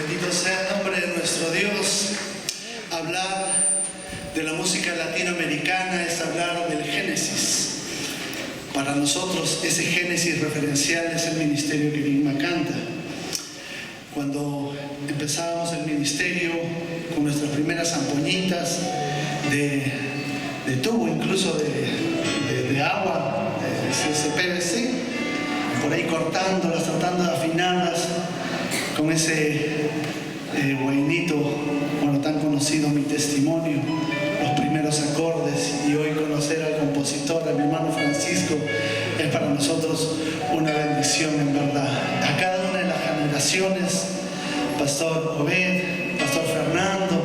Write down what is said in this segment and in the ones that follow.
Bendito sea el nombre de nuestro Dios. Hablar de la música latinoamericana es hablar del Génesis. Para nosotros ese Génesis referencial es el ministerio que Querigma canta. Cuando empezábamos el ministerio con nuestras primeras ampollitas de tubo, incluso de agua, ese PVC, por ahí cortándolas, tratando de afinarlas con ese guainito, bueno, tan conocido, Mi Testimonio, los primeros acordes, y hoy conocer al compositor, a mi hermano Francisco, es para nosotros una bendición en verdad. A cada una de las generaciones, Pastor Obed, Pastor Fernando,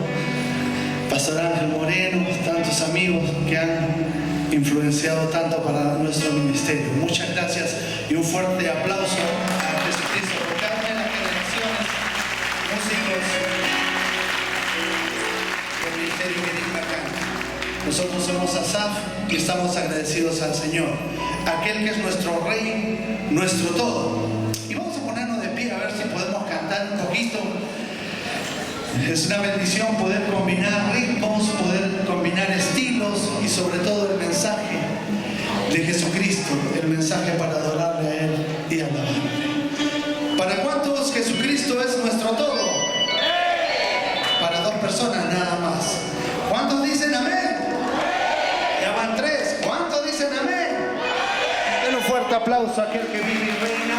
Pastor Ángel Moreno, tantos amigos que han influenciado tanto para nuestro ministerio. Muchas gracias y un fuerte aplauso a Jesucristo por cada una de las generaciones, músicos del ministerio Querigma canta. Nosotros somos ASAF y estamos agradecidos al Señor, aquel que es nuestro Rey, nuestro todo. Y vamos a ponernos de pie a ver si podemos cantar un poquito. Es una bendición poder combinar ritmos, poder combinar estilos y sobre todo el mensaje de Jesucristo, el mensaje para adorarle a Él y alabarle. ¿Para cuántos Jesucristo es nuestro todo? Para 2 personas nada más. ¿Cuántos dicen amén? Ya van 3. ¿Cuántos dicen amén? Den un fuerte aplauso a aquel que vive y reina.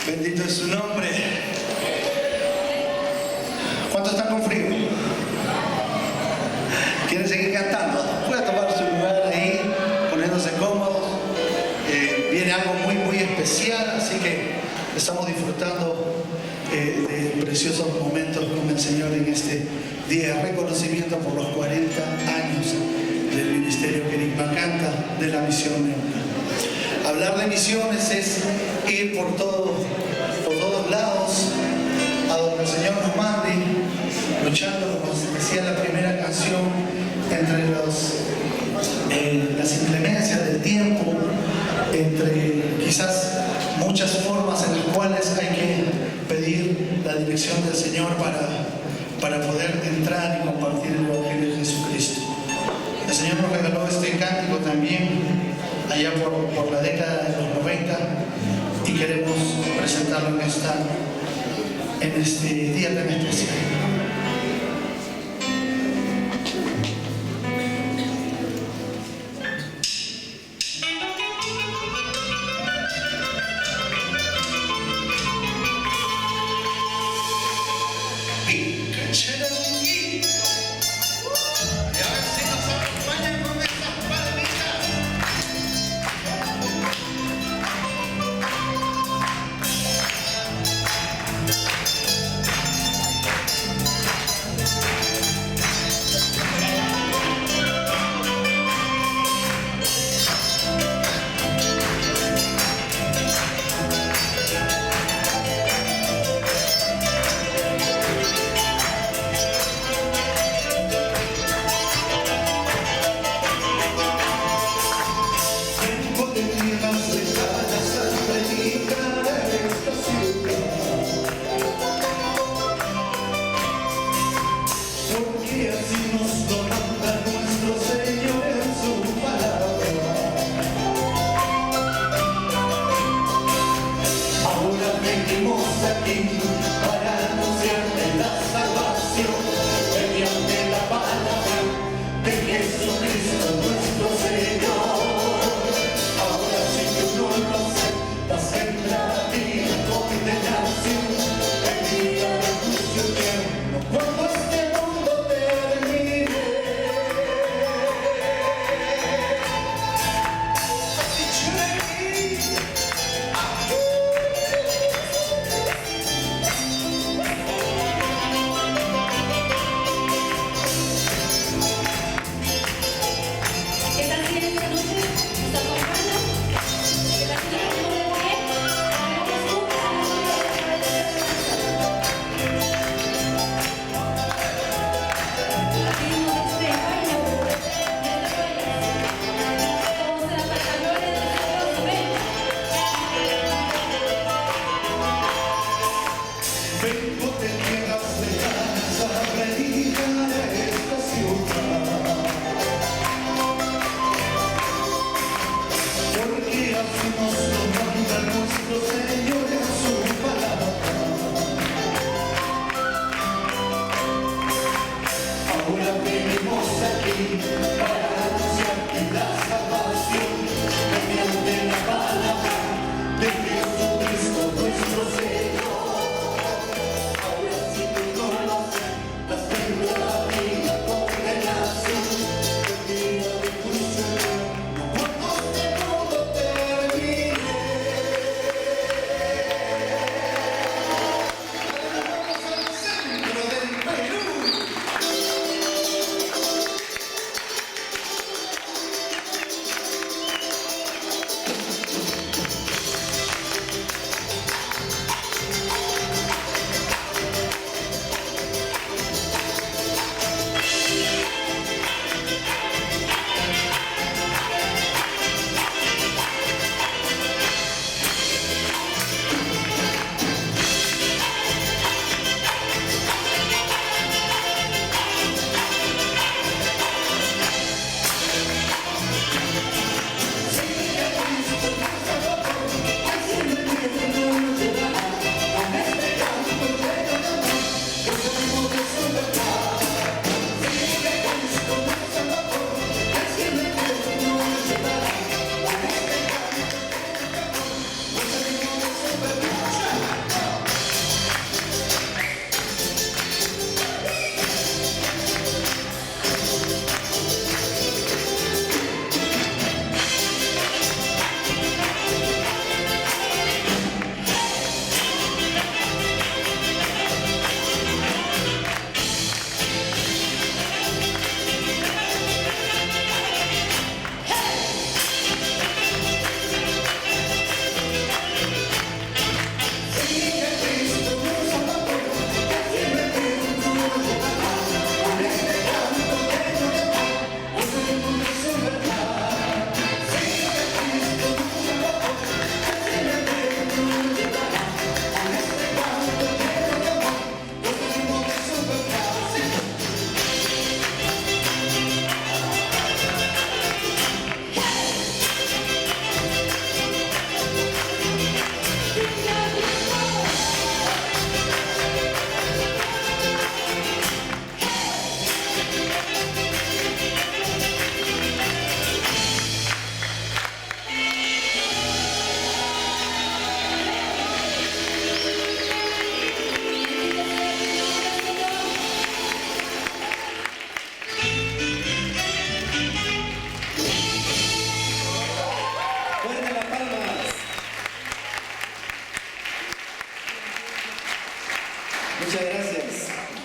Bendito es su nombre. ¿Cuántos están con frío? ¿Quieren seguir cantando? Puede tomar su lugar ahí, poniéndose cómodos. Viene algo muy, muy especial, así que estamos disfrutando de preciosos momentos con el Señor en este día de reconocimiento por los 40 años del Ministerio Kerigma Canta de la Misión Neuca. Hablar de misiones es ir por todos lados, a donde el Señor nos mande, luchando, como decía la primera canción, entre las inclemencias del tiempo, entre quizás muchas formas en las cuales hay que pedir la dirección del Señor para poder entrar y compartir el Evangelio de Jesucristo. El Señor nos regaló este cántico también allá por la década de los 90 y queremos presentarlo en este día tan especial. Muchas gracias.